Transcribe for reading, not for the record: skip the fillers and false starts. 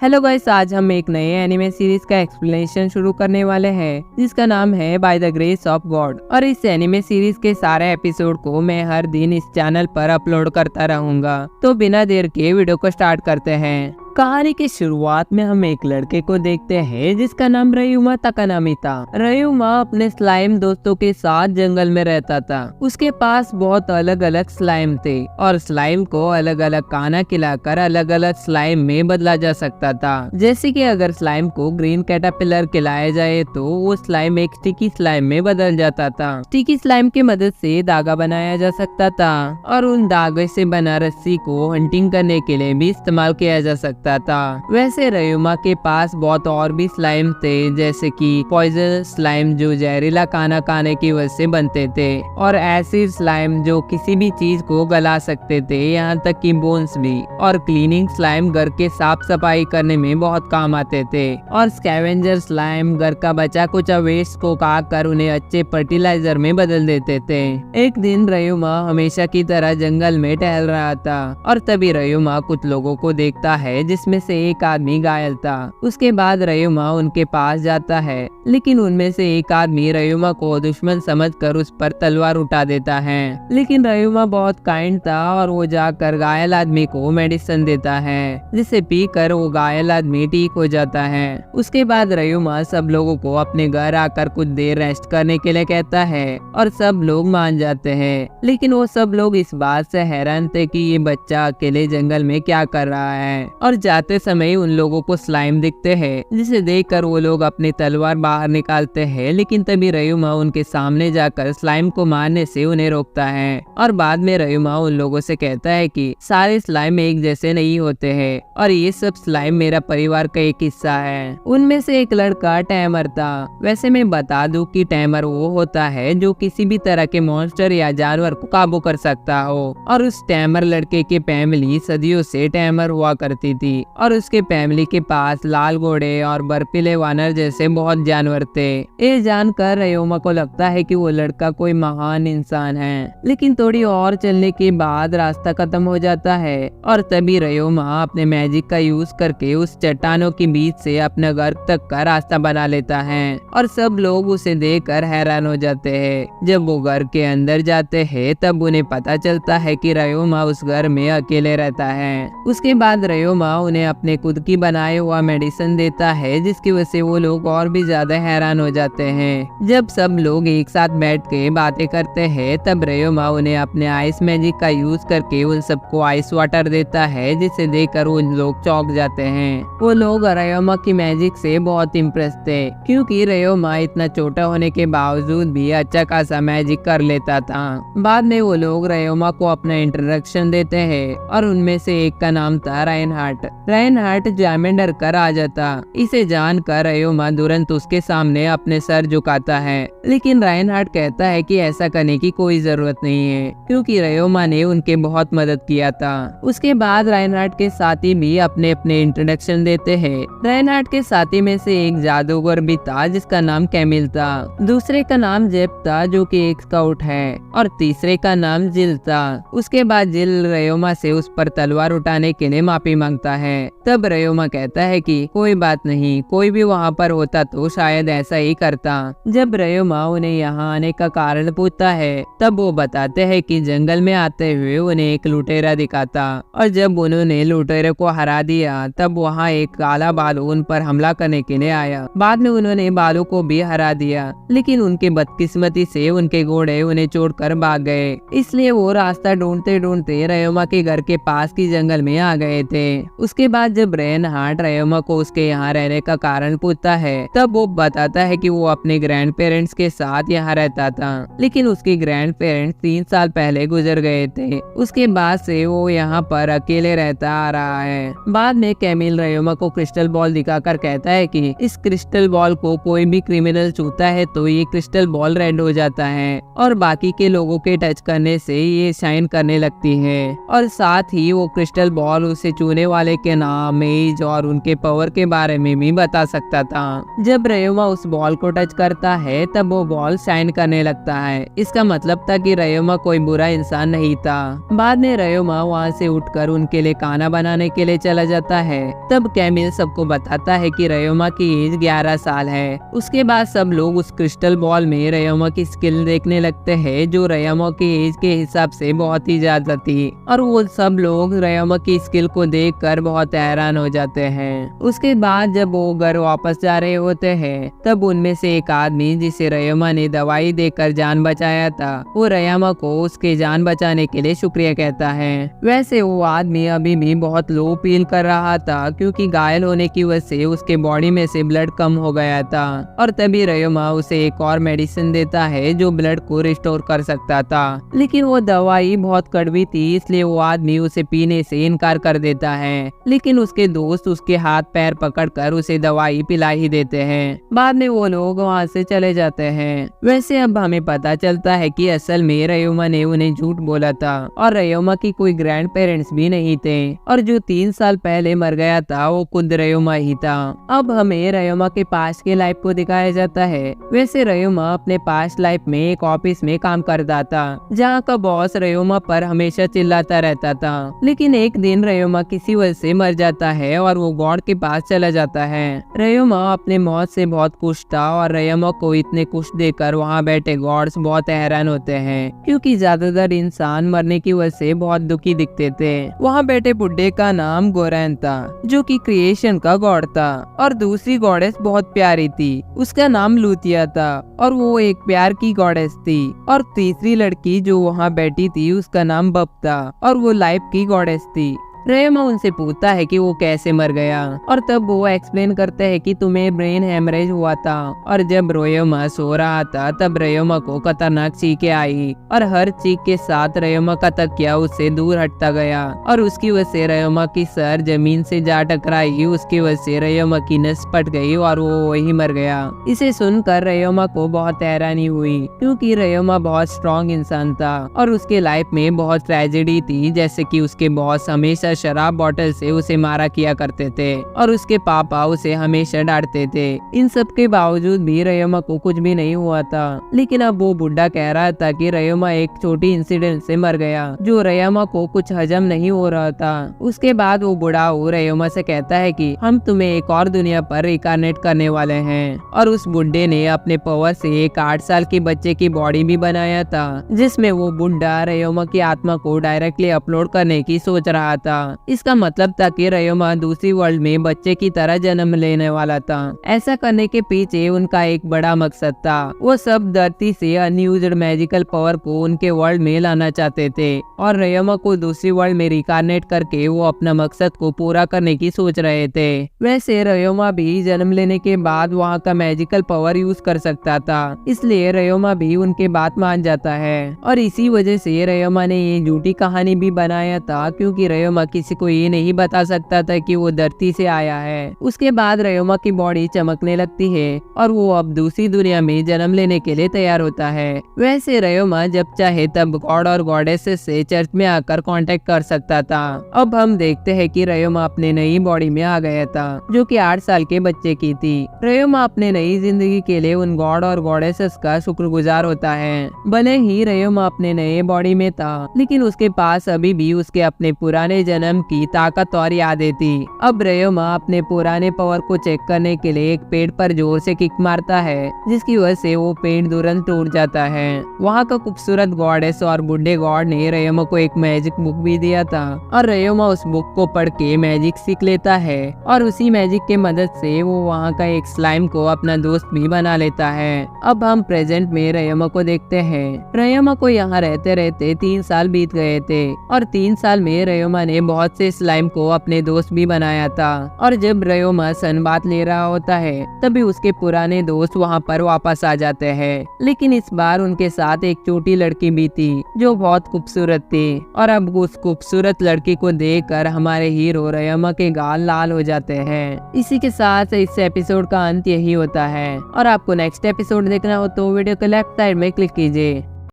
Hello guys, आज हम एक नए एनिमे सीरीज का एक्सप्लेनेशन शुरू करने वाले हैं जिसका नाम है by the grace of God. और इस एनिमे सीरीज के सारे एपिसोड को मैं हर दिन इस चैनल पर अपलोड करता रहूंगा। तो बिना देर के वीडियो को स्टार्ट करते हैं। कहानी की शुरुआत में हम एक लड़के को देखते हैं जिसका नाम रयुमा तकानामी था। रयुमा अपने स्लाइम दोस्तों के साथ जंगल में रहता था। उसके पास बहुत अलग अलग स्लाइम थे और स्लाइम को अलग अलग खाना खिलाकर अलग अलग स्लाइम में बदला जा सकता था। जैसे कि अगर स्लाइम को ग्रीन कैटरपिलर खिलाया जाए तो वो स्लाइम एक स्टिकी स्लाइम में बदल जाता था। स्टिकी स्लाइम की मदद से धागा बनाया जा सकता था और उन धागे से बना रस्सी को हंटिंग करने के लिए भी इस्तेमाल किया जा सकता था। वैसे रयुमा के पास बहुत और भी स्लाइम थे, जैसे कि पॉइजन स्लाइम जो जहरीला खाना खाने की वजह से बनते थे, और एसिड स्लाइम जो किसी भी चीज को गला सकते थे, यहाँ तक कि बोन्स भी, और क्लीनिंग स्लाइम घर के साफ सफाई करने में बहुत काम आते थे, और स्कैवेंजर स्लाइम घर का बचा कुछ वेस्ट को काटकर उन्हें अच्छे फर्टिलाइजर में बदल देते थे। एक दिन रयुमा हमेशा की तरह जंगल में टहल रहा था और तभी रयुमा कुछ लोगों को देखता है जिसमें से एक आदमी घायल था। उसके बाद रयुमा उनके पास जाता है, लेकिन उनमें से एक आदमी रयुमा को दुश्मन समझकर उस पर तलवार उठा देता है। लेकिन रयुमा बहुत काइंड था और वो जाकर घायल आदमी को मेडिसिन देता है, जिसे पीकर वो घायल आदमी ठीक हो जाता है। उसके बाद रयुमा सब लोगों को अपने घर आकर कुछ देर रेस्ट करने के लिए कहता है और सब लोग मान जाते हैं। लेकिन वो सब लोग इस बात से हैरान थे कि ये बच्चा अकेले जंगल में क्या कर रहा है। और जाते समय उन लोगों को स्लाइम दिखते हैं, जिसे देखकर वो लोग अपनी तलवार बाहर निकालते हैं। लेकिन तभी रयुमा उनके सामने जाकर स्लाइम को मारने से उन्हें रोकता है और बाद में रयुमा उन लोगों से कहता है कि सारे स्लाइम एक जैसे नहीं होते हैं और ये सब स्लाइम मेरा परिवार का एक हिस्सा है। उनमें से एक लड़का टैमर था। वैसे मैं बता दूं कि टैमर वो होता है जो किसी भी तरह के मॉन्स्टर या जानवर को काबू कर सकता हो, और उस टैमर लड़के की फैमिली सदियों से टैमर हुआ करती थी और उसके फैमिली के पास लाल घोड़े और बर्फीले वानर जैसे बहुत जानवर थे। ये जानकर रयुमा को लगता है कि वो लड़का कोई महान इंसान है। लेकिन थोड़ी और चलने के बाद रास्ता खत्म हो जाता है और तभी रयुमा अपने मैजिक का यूज करके उस चट्टानों के बीच से अपने घर तक का रास्ता बना लेता है और सब लोग उसे देखकर हैरान हो जाते हैं। जब वो घर के अंदर जाते हैं तब उन्हें पता चलता है कि रयुमा उस घर में अकेले रहता है। उसके बाद रयुमा उन्हें अपने खुद की बनाए हुआ मेडिसिन देता है, जिसकी वजह से वो लोग और भी ज्यादा हैरान हो जाते हैं। जब सब लोग एक साथ बैठ के बातें करते हैं तब रयुमा उन्हें अपने आइस मैजिक का यूज करके उन सबको आइस वाटर देता है, जिसे देखकर वो लोग चौंक जाते हैं। वो लोग रयुमा की मैजिक से बहुत इम्प्रेस थे, क्योंकि रयुमा इतना छोटा होने के बावजूद भी अच्छा खासा मैजिक कर लेता था। बाद में वो लोग रयुमा को अपना इंट्रोडक्शन देते हैं और उनमें से एक का नाम था राइनहार्ट। राइनहार्ट जामे डर कर आ जाता। इसे जानकर रयुमा तुरंत उसके सामने अपने सर झुकाता है, लेकिन राइनहार्ट कहता है कि ऐसा करने की कोई जरूरत नहीं है, क्योंकि रयुमा ने उनके बहुत मदद किया था। उसके बाद राइनहार्ट के साथी भी अपने अपने इंट्रोडक्शन देते हैं। राइनहार्ट के साथी में से एक जादूगर भी था जिसका नाम कैमिल था, दूसरे का नाम जेप था जो कि एक स्काउट है, और तीसरे का नाम जिल था। उसके बाद जिल रयुमा से उस पर तलवार उठाने के लिए माफी मांगता है। तब रयुमा कहता है कि कोई बात नहीं, कोई भी वहाँ पर होता तो शायद ऐसा ही करता। जब रयुमा उन्हें यहाँ आने का कारण पूछता है तब वो बताते हैं कि जंगल में आते हुए उन्हें एक लुटेरा दिखाता, और जब उन्होंने लुटेरे को हरा दिया तब वहाँ एक काला बालू उन पर हमला करने के लिए आया। बाद में उन्होंने बालू को भी हरा दिया, लेकिन उनके बदकिस्मती से उनके घोड़े उन्हें छोड़कर भाग गए, इसलिए वो रास्ता ढूंढते ढूंढते रयुमा के घर के पास की जंगल में आ गए थे। उसके बाद जब राइनहार्ट रयुमा को उसके यहाँ रहने का कारण पूछता है तब वो बताता है कि वो अपने ग्रैंड पेरेंट्स के साथ यहाँ रहता था, लेकिन उसके ग्रैंड पेरेंट्स 3 साल पहले गुजर गए थे। उसके बाद से वो यहाँ पर अकेले रहता आ रहा है। बाद में कैमिल रयुमा को क्रिस्टल बॉल दिखाकर कहता है कि इस क्रिस्टल बॉल को कोई भी क्रिमिनल छूता है तो ये क्रिस्टल बॉल रेड हो जाता है और बाकी के लोगों के टच करने से ये शाइन करने लगती है, और साथ ही वो क्रिस्टल बॉल उसे छूने वाले दूसरे के नाम, एज और उनके पावर के बारे में भी बता सकता था। जब रयोमा उस बॉल को टच करता है तब वो बॉल शाइन करने लगता है। इसका मतलब था कि रयोमा कोई बुरा इंसान नहीं था। बाद में रयोमा वहाँ से उठकर उनके लिए खाना बनाने के लिए चला जाता है। तब कैमिल सबको बताता है कि रयोमा की एज 11 साल है। उसके बाद सब लोग उस क्रिस्टल बॉल में रयोमा की स्किल देखने लगते हैं, जो रयोमा की एज के हिसाब से बहुत ही ज्यादा थी, और वो सब लोग रयोमा की स्किल को देखकर बहुत हैरान हो जाते हैं। उसके बाद जब वो घर वापस जा रहे होते हैं तब उनमें से एक आदमी, जिसे रयोमा ने दवाई देकर जान बचाया था, वो रयोमा को उसके जान बचाने के लिए शुक्रिया कहता है। वैसे वो आदमी अभी भी बहुत लो फील कर रहा था, क्योंकि घायल होने की वजह से उसके बॉडी में से ब्लड कम हो गया था, और तभी रयोमा उसे एक और मेडिसिन देता है जो ब्लड को रिस्टोर कर सकता था। लेकिन वो दवाई बहुत कड़वी थी, इसलिए वो आदमी उसे पीने से इनकार कर देता है। लेकिन उसके दोस्त उसके हाथ पैर पकड़कर उसे दवाई पिला ही देते हैं। बाद में वो लोग वहाँ से चले जाते हैं। वैसे अब हमें पता चलता है कि असल में रयोमा ने उन्हें झूठ बोला था, और रयोमा की कोई ग्रैंड पेरेंट्स भी नहीं थे, और जो 3 साल पहले मर गया था वो खुद रयोमा ही था। अब हमें रयोमा के पास्ट के लाइफ को दिखाया जाता है। वैसे रयोमा अपने पास्ट लाइफ में एक ऑफिस में काम करता था, जहाँ का बॉस रयोमा पर हमेशा चिल्लाता रहता था। लेकिन एक दिन रयोमा किसी वजह से मर जाता है और वो गॉड के पास चला जाता है। रयोमा अपने मौत से बहुत खुश था, और रयोमा को इतने खुश देखकर वहाँ बैठे गॉड्स बहुत हैरान होते हैं, क्योंकि ज्यादातर इंसान मरने की वजह से बहुत दुखी दिखते थे। वहाँ बैठे बुड्ढे का नाम गोरैन था, जो कि क्रिएशन का गॉड था, और दूसरी गॉडेस बहुत प्यारी थी, उसका नाम लूथिया था, और वो एक प्यार की गॉडेस थी। और तीसरी लड़की जो वहाँ बैठी थी उसका नाम बप था, और वो लाइफ की गॉडेस थी। रयोमा उनसे पूछता है कि वो कैसे मर गया, और तब वो एक्सप्लेन करते हैं कि तुम्हें ब्रेन हेमरेज हुआ था, और जब रयोमा सो रहा था तब रयोमा को खतरनाक चीखें आई, और हर चीख के साथ रयोमा का तकिया उससे दूर हटता गया, और उसकी वजह से रयोमा की सर जमीन से जा टकराई। उसकी वजह से रयोमा की नस फट गई और वो वही मर गया। इसे सुनकर रयोमा को बहुत हैरानी हुई, क्योंकि रयोमा बहुत स्ट्रॉन्ग इंसान था, और उसके लाइफ में बहुत ट्रेजेडी थी, जैसे कि उसके बॉस हमेशा शराब बोतल से उसे मारा किया करते थे, और उसके पापा उसे हमेशा डांटते थे। इन सब के बावजूद भी रयोमा को कुछ भी नहीं हुआ था। लेकिन अब वो बुढ़ा कह रहा था कि रयोमा एक छोटी इंसिडेंट से मर गया, जो रयोमा को कुछ हजम नहीं हो रहा था। उसके बाद वो बुढ़ा रयोमा से कहता है कि हम तुम्हें एक और दुनिया पर रिकार्नेट करने वाले हैं, और उस बुढ़े ने अपने पावर से एक 8 साल के बच्चे की बॉडी भी बनाया था, जिसमें वो बुढ़ा रयोमा की आत्मा को डायरेक्टली अपलोड करने की सोच रहा था। इसका मतलब था कि रयोमा दूसरी वर्ल्ड में बच्चे की तरह जन्म लेने वाला था। ऐसा करने के पीछे उनका एक बड़ा मकसद था। वो सब धरती से अनयूज्ड मैजिकल पावर को उनके वर्ल्ड में लाना चाहते थे, और रयोमा को दूसरी वर्ल्ड में रिकार्नेट करके वो अपना मकसद को पूरा करने की सोच रहे थे। वैसे रयोमा भी जन्म लेने के बाद वहाँ का मैजिकल पावर यूज कर सकता था, इसलिए रयोमा भी उनके बात मान जाता है, और इसी वजह से रयोमा ने ये झूठी कहानी भी बनाया था, क्योंकि रयोमा किसी को ये नहीं बता सकता था कि वो धरती से आया है। उसके बाद रयोमा की बॉडी चमकने लगती है, और वो अब दूसरी दुनिया में जन्म लेने के लिए तैयार होता है। वैसे रयोमा जब चाहे तब गॉड और गॉडेसेस से चर्च में आकर कांटेक्ट कर सकता था। अब हम देखते हैं कि रयोमा अपने नई बॉडी में आ गया था, जो कि 8 साल के बच्चे की थी। रयोमा अपने नई जिंदगी के लिए उन गॉड और गॉडेसेस का शुक्रगुजार होता है। भले ही रयोमा अपने नए बॉडी में था, लेकिन उसके पास अभी भी उसके अपने पुराने जन्म की ताकत और यादें थी। अब रयोमा अपने पुराने पावर को चेक करने के लिए एक पेड़ पर जोर से किक मारता है, जिसकी वजह से वो पेड़ तुरंत टूट जाता है। वहाँ का खूबसूरत गॉडेस और बुढ़े गॉड ने रयोमा को एक मैजिक बुक भी दिया था, और रयोमा उस बुक को पढ़ के मैजिक सीख लेता है, और उसी मैजिक के मदद से वो वहाँ का एक स्लाइम को अपना दोस्त भी बना लेता है। अब हम प्रेजेंट में रयोमा को देखते हैं। रयोमा को यहाँ रहते रहते 3 साल बीत गए थे, और 3 साल में रयोमा ने बहुत से स्लाइम को अपने दोस्त भी बनाया था। और जब रयोमा सनबाथ ले रहा होता है तभी उसके पुराने दोस्त वहाँ पर वापस आ जाते हैं, लेकिन इस बार उनके साथ एक छोटी लड़की भी थी जो बहुत खूबसूरत थी। और अब उस खूबसूरत लड़की को देखकर हमारे हीरो रयोमा के गाल लाल हो जाते हैं। इसी के साथ इस एपिसोड का अंत यही होता है, और आपको नेक्स्ट एपिसोड देखना हो तो वीडियो को लेफ्ट साइड में क्लिक कीजिए।